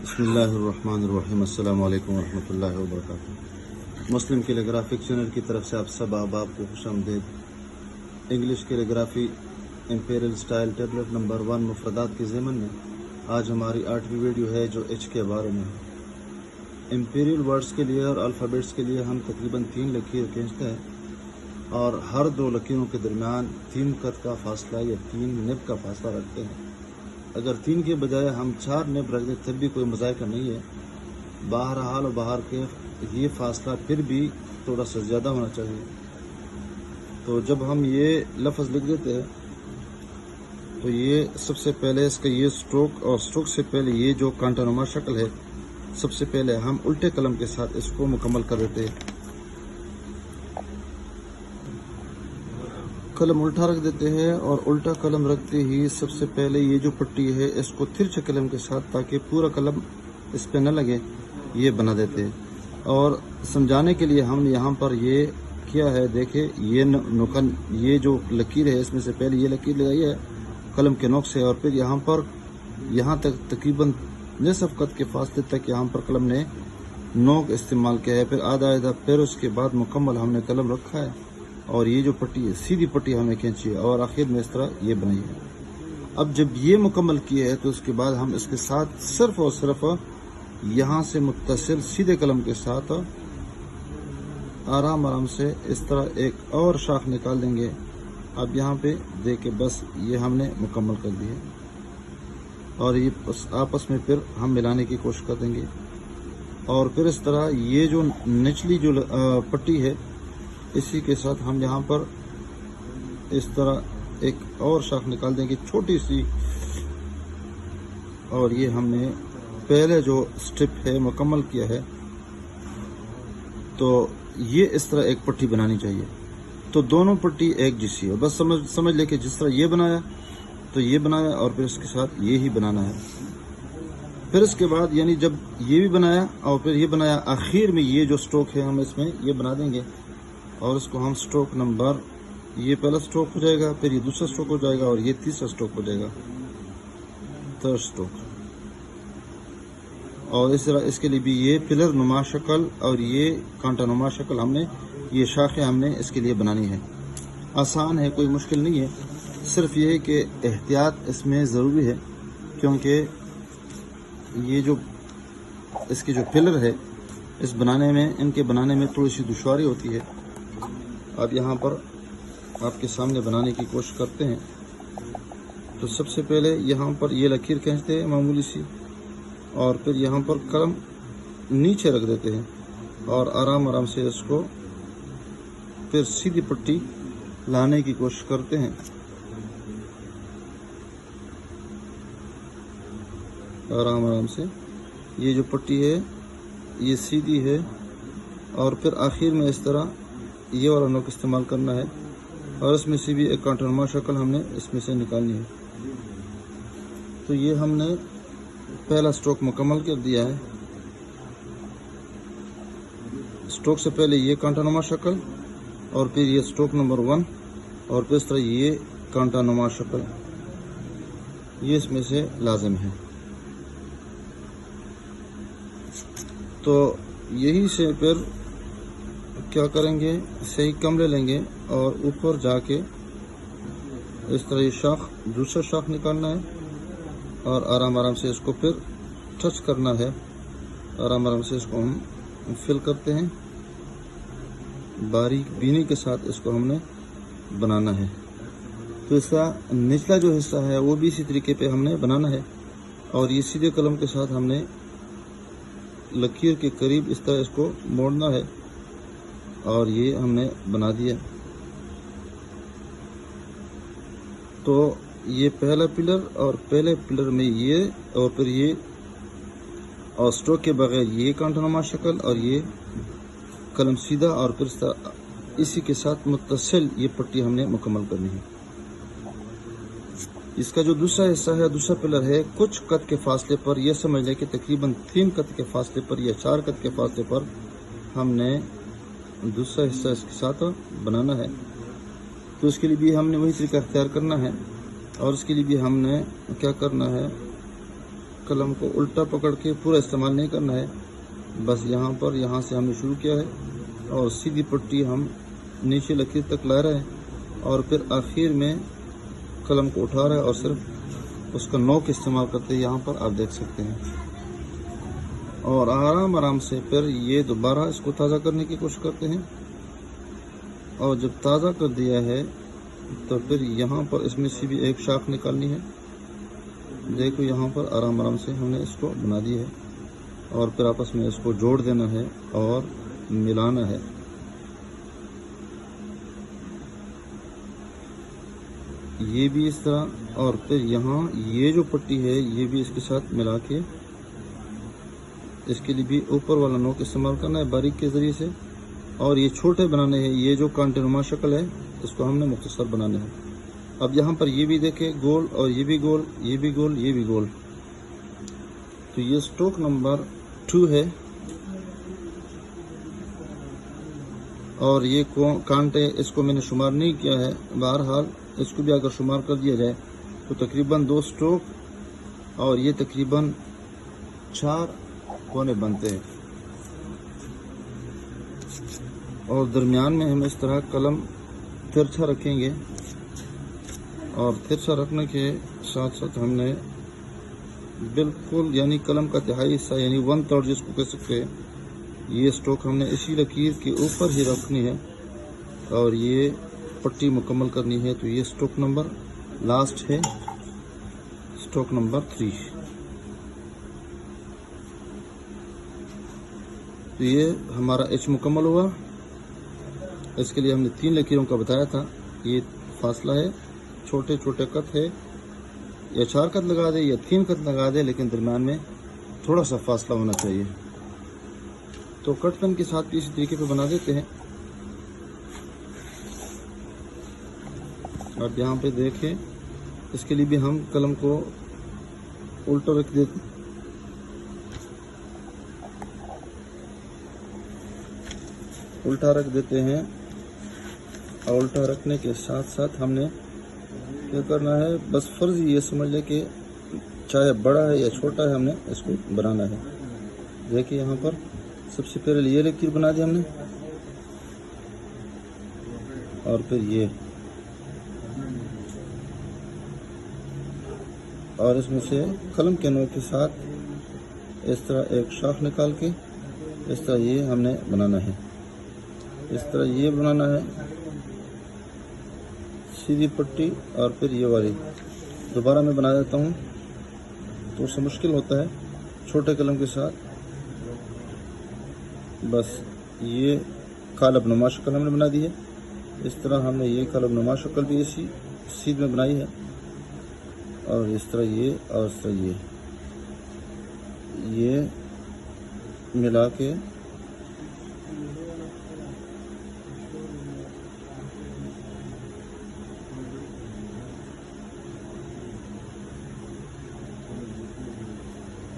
बिस्मिल्लाहिर्रहमानिर्रहीम। अस्सलाम वालेकुम वरहमतुल्लाहि वबरकातुहू। मुस्लिम कैलीग्राफिक चैनल की तरफ से आप सब अहबाब को खुशामदीद। English calligraphy imperial style tablet number 1 मुफरदात के ज़मन में आज हमारी 8वीं वीडियो है जो एच के बारे में है। इंपीरियल वर्ड्स के लिए और अल्फ़ाबेट्स के लिए हम तकरीबन 3 लकीर खींचते हैं और हर 2 लकीरों के दरमियान 3 कद का फासला या 3 निब का फासला रखते हैं। अगर 3 के बजाय हम 4 निब रख दें तब भी कोई मज़ायका नहीं है। बहरहाल और बाहर के ये फासला फिर भी थोड़ा सा ज़्यादा होना चाहिए। तो जब हम ये लफ्ज़ लिख देते हैं तो ये सबसे पहले इसका ये स्ट्रोक और स्ट्रोक से पहले ये जो कांटानुमा शक्ल है सबसे पहले हम उल्टे कलम के साथ इसको मुकम्मल कर देते हैं। कलम उल्टा रख देते हैं और उल्टा कलम रखते ही सबसे पहले ये जो पट्टी है इसको तिरछे कलम के साथ ताकि पूरा कलम इस पे न लगे ये बना देते हैं। और समझाने के लिए हमने यहाँ पर ये किया है, देखे ये नुकन ये जो लकीर है इसमें से पहले ये लकीर लगाई है कलम के नोक से और फिर यहाँ पर यहाँ तक तकरीबन निसफ कद के फासले तक यहाँ पर कलम ने नोक इस्तेमाल किया है, फिर आधा फिर उसके बाद मुकम्मल हमने कलम रखा है और ये जो पट्टी है सीधी पट्टी हमने खींची है और आखिर में इस तरह ये बनाई है। अब जब ये मुकम्मल किया है तो उसके बाद हम इसके साथ सिर्फ और सिर्फ यहाँ से मुत्तसिल सीधे कलम के साथ आराम से इस तरह एक और शाख निकाल देंगे। अब यहाँ पे देखे बस ये हमने मुकम्मल कर दी है और ये आपस में फिर हम मिलाने की कोशिश कर देंगे। और फिर इस तरह ये जो निचली जो पट्टी है इसी के साथ हम यहाँ पर इस तरह एक और शाख निकाल देंगे छोटी सी। और ये हमने पहले जो स्टेप है मुकम्मल किया है तो ये इस तरह एक पट्टी बनानी चाहिए। तो दोनों पट्टी एक जैसी है, बस समझ ले कि जिस तरह ये बनाया तो ये बनाया और फिर इसके साथ ये ही बनाना है। फिर इसके बाद यानी जब ये भी बनाया और फिर ये बनाया आखिर में ये जो स्ट्रोक है हम इसमें ये बना देंगे और इसको हम स्ट्रोक नंबर ये पहला स्ट्रोक हो जाएगा, फिर ये दूसरा स्ट्रोक हो जाएगा और ये तीसरा स्ट्रोक हो जाएगा, थर्ड स्ट्रोक। और इस तरह इसके लिए भी ये पिलर नुमा शक्ल और ये कांटा नुमा शक्ल हमने ये शाखें हमने इसके लिए बनानी है। आसान है, कोई मुश्किल नहीं है, सिर्फ ये है कि एहतियात इसमें ज़रूरी है क्योंकि ये जो इसके जो पिलर है इस बनाने में इनके बनाने में थोड़ी सी दुश्वारी होती है। अब यहाँ पर आपके सामने बनाने की कोशिश करते हैं। तो सबसे पहले यहाँ पर ये लकीर खींचते हैं मामूली सी और फिर यहाँ पर कलम नीचे रख देते हैं और आराम से इसको फिर सीधी पट्टी लाने की कोशिश करते हैं। आराम से ये जो पट्टी है ये सीधी है और फिर आखिर में इस तरह ये वाला नोक इस्तेमाल करना है और इसमें से भी एक कांटानुमा शक्ल हमने इसमें से निकालनी है। तो ये हमने पहला स्ट्रोक मुकम्मल कर दिया है। स्ट्रोक से पहले ये कांटानुमा शक्ल और फिर ये स्ट्रोक नंबर 1 और फिर इस तरह ये कांटानुमा शक्ल ये इसमें से लाजिम है। तो यही से फिर क्या करेंगे, सही कम ले लेंगे और ऊपर जाके इस तरह ये शाख दूसरा शाख निकालना है और आराम से इसको फिर टच करना है। आराम से इसको हम फिल करते हैं, बारीक बीनी के साथ इसको हमने बनाना है। तो इसका निचला जो हिस्सा है वो भी इसी तरीके पे हमने बनाना है और ये सीधे कलम के साथ हमने लकीर के करीब इस तरह इसको मोड़ना है और ये हमने बना दिया। तो ये पहला पिलर और पहले पिलर में ये और फिर ये और स्ट्रोक के बगैर ये कांटानुमा शक्ल और ये कलम सीधा और फिर इसी के साथ मुत्तसिल ये पट्टी हमने मुकम्मल करनी है। इसका जो दूसरा हिस्सा है दूसरा पिलर है कुछ कद के फासले पर, यह समझ लें कि तकरीबन 3 कद के फासले पर या 4 कद के फासले पर हमने दूसरा हिस्सा इसके साथ बनाना है। तो इसके लिए भी हमने वही तरीका अख्तियार करना है और इसके लिए भी हमने क्या करना है, कलम को उल्टा पकड़ के पूरा इस्तेमाल नहीं करना है, बस यहाँ पर यहाँ से हमने शुरू किया है और सीधी पट्टी हम नीचे लकीर तक ला रहे हैं और फिर आखिर में कलम को उठा रहे हैं और सिर्फ उसका नोक इस्तेमाल करते हैं। यहाँ पर आप देख सकते हैं और आराम आराम से फिर ये दोबारा इसको ताज़ा करने की कोशिश करते हैं और जब ताज़ा कर दिया है तो फिर यहाँ पर इसमें से भी एक शाख निकालनी है। देखो यहाँ पर आराम आराम से हमने इसको बना दिया है और फिर आपस में इसको जोड़ देना है और मिलाना है। ये भी इस तरह और फिर यहाँ ये जो पट्टी है ये भी इसके साथ मिला के इसके लिए भी ऊपर वाला नोक इस्तेमाल करना है बारीक के ज़रिए से और ये छोटे बनाने हैं। ये जो कांटेनुमा शक्ल है इसको हमने मुख्तसर बनाना है। अब यहाँ पर ये भी देखें गोल और ये भी गोल, ये भी गोल, ये भी गोल। तो ये स्ट्रोक नंबर 2 है और ये कांटे इसको मैंने शुमार नहीं किया है, बहरहाल इसको भी अगर शुमार कर दिया जाए तो तकरीबन 2 स्ट्रोक और ये तकरीबन 4 कोने बनते हैं। और दरमियान में हम इस तरह कलम तिरछा रखेंगे और तिरछा रखने के साथ साथ हमने बिल्कुल यानी कलम का तिहाई हिस्सा यानी 1/3 जिसको कह सकते हैं, ये स्ट्रोक हमने इसी लकीर के ऊपर ही रखनी है और ये पट्टी मुकम्मल करनी है। तो ये स्ट्रोक नंबर लास्ट है, स्ट्रोक नंबर 3। तो ये हमारा एच मुकम्मल हुआ। इसके लिए हमने 3 लकीरों का बताया था। ये फासला है, छोटे छोटे कट है, या 4 कट लगा दे या 3 कट लगा दे, लेकिन दरम्यान में थोड़ा सा फासला होना चाहिए। तो कट पेन के साथ भी इसी तरीके पे बना देते हैं। अब यहाँ पे देखें, इसके लिए भी हम कलम को उल्टा रख देते, उल्टा रख देते हैं और उल्टा रखने के साथ साथ हमने क्या करना है, बस फर्ज ये समझ ले कि चाहे बड़ा है या छोटा है हमने इसको बनाना है। देखिए यहाँ पर सबसे पहले ये लकीर बना दी हमने और फिर ये और इसमें से कलम के नोक के साथ इस तरह एक शाख निकाल के इस तरह ये हमने बनाना है। इस तरह ये बनाना है सीधी पट्टी और फिर ये वाली दोबारा मैं बना देता हूँ, तो उससे मुश्किल होता है छोटे कलम के साथ। बस ये कालब नुमा शक्ल हमने बना दी है। इस तरह हमने ये कालब नुमा शक्ल भी इसी सीध में बनाई है और इस तरह ये और इस तरह ये मिला के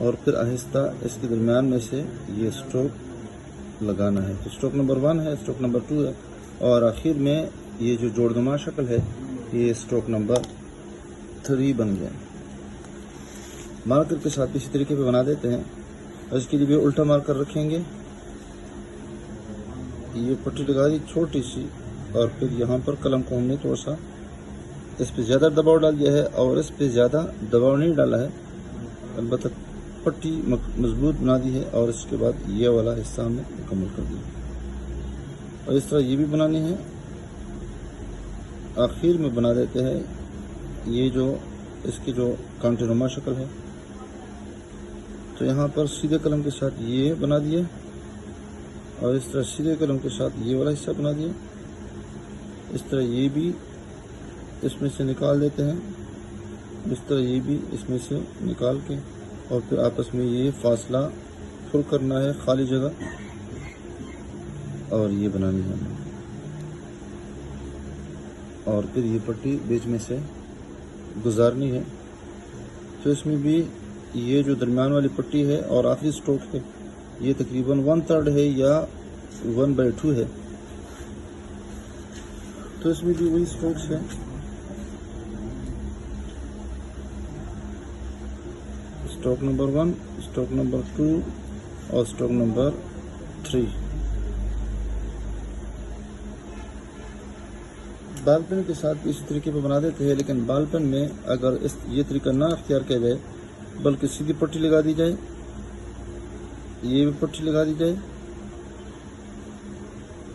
और फिर आहिस्ता इसके दरमियान में से ये स्ट्रोक लगाना है। तो स्ट्रोक नंबर 1 है, स्ट्रोक नंबर 2 है और आखिर में ये जो जोड़नुमा शक्ल है ये स्ट्रोक नंबर 3 बन गया। मार्कर के साथ इसी तरीके पे बना देते हैं और इसके लिए भी उल्टा मार्कर रखेंगे। ये पट्टी लगा दी छोटी सी और फिर यहाँ पर कलम को हमने थोड़ा सा इस पे ज़्यादा दबाव डाल दिया है और इस पे ज़्यादा दबाव नहीं डाला है, अलबत्ता पट्टी मजबूत बना दी है और इसके बाद ये वाला हिस्सा हमने मुकम्मल कर दिया। और इस तरह ये भी बनानी है। आखिर में बना देते हैं ये जो इसकी जो कांटेनुमा शक्ल है। तो यहाँ पर सीधे कलम के साथ ये बना दिया और इस तरह सीधे कलम के साथ ये वाला हिस्सा बना दिया। इस तरह ये भी इसमें से निकाल देते हैं, इस तरह ये भी इसमें से निकाल के और फिर आपस में ये फासला फुल करना है, खाली जगह, और ये बनानी है और फिर ये पट्टी बीच में से गुजारनी है। तो इसमें भी ये जो दरमियान वाली पट्टी है और आखिरी स्ट्रोक है ये तकरीबन 1/3 है या 1/2 है। तो इसमें भी वही स्ट्रोक्स हैं। स्ट्रोक नंबर 1, स्ट्रोक नंबर 2 और स्ट्रोक नंबर 3। बाल पेन के साथ भी इसी तरीके पर बना देते हैं, लेकिन बाल पेन में अगर ये तरीका ना अख्तियार किया जाए बल्कि सीधी पट्टी लगा दी जाए, ये भी पट्टी लगा दी जाए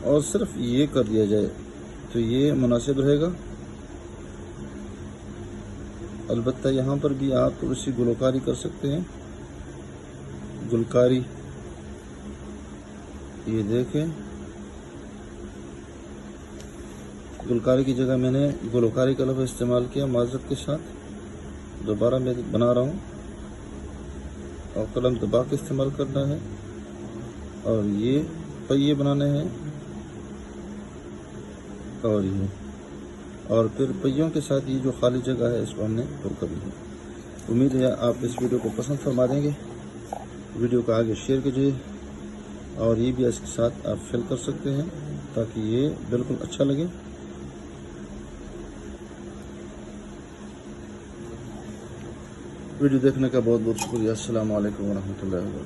और सिर्फ ये कर दिया जाए तो ये मुनासिब रहेगा। अलबत्ता यहाँ पर भी आप थोड़ी सी गुलकारी कर सकते हैं, गुलकारी। ये देखें, गुलकारी की जगह मैंने गुलकारी का लफ्ज़ इस्तेमाल किया माजरत के साथ। दोबारा मैं बना रहा हूँ और कलम दबा के इस्तेमाल करना है और ये पहिए बनाने हैं और ये, और फिर पहियों के साथ ये जो खाली जगह है इसको हमने पुर करनी है। उम्मीद है आप इस वीडियो को पसंद फरमा देंगे। वीडियो को आगे शेयर कीजिए और ये भी इसके साथ आप फिल कर सकते हैं ताकि ये बिल्कुल अच्छा लगे। वीडियो देखने का बहुत बहुत शुक्रिया। अस्सलाम वालेकुम व रहमतुल्लाहि व बरकातहू।